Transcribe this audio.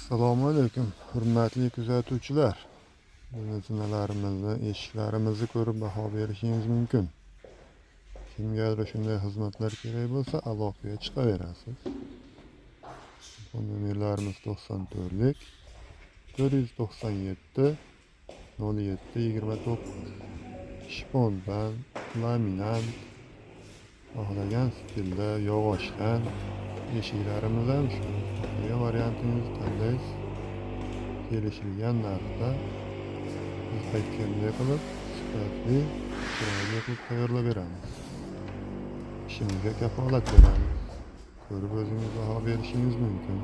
Assalomu alaykum, hurmatli kuzatuvchilar. Zinalarimizni, eshiklarimizni ko'rib baho berishingiz mumkin. Kimgadir shunday xizmatlar kerak bo'lsa, aloqaga chiqaverasiz. Bu nomerlarimiz 94lik 497 0729. Shpondan, laminat, xohlagan stilda, yog'ochdan eshiklarimiz ham shu. Xohlagan variantingizni tanlaysiz. Kelishilgan narxda biz aytganday qilib, sifatli, chiroyli qilib tayyorlab beramiz. Ishimizga kafolat beramiz. Ko'rib o'zingiz baho berishingiz mumkin.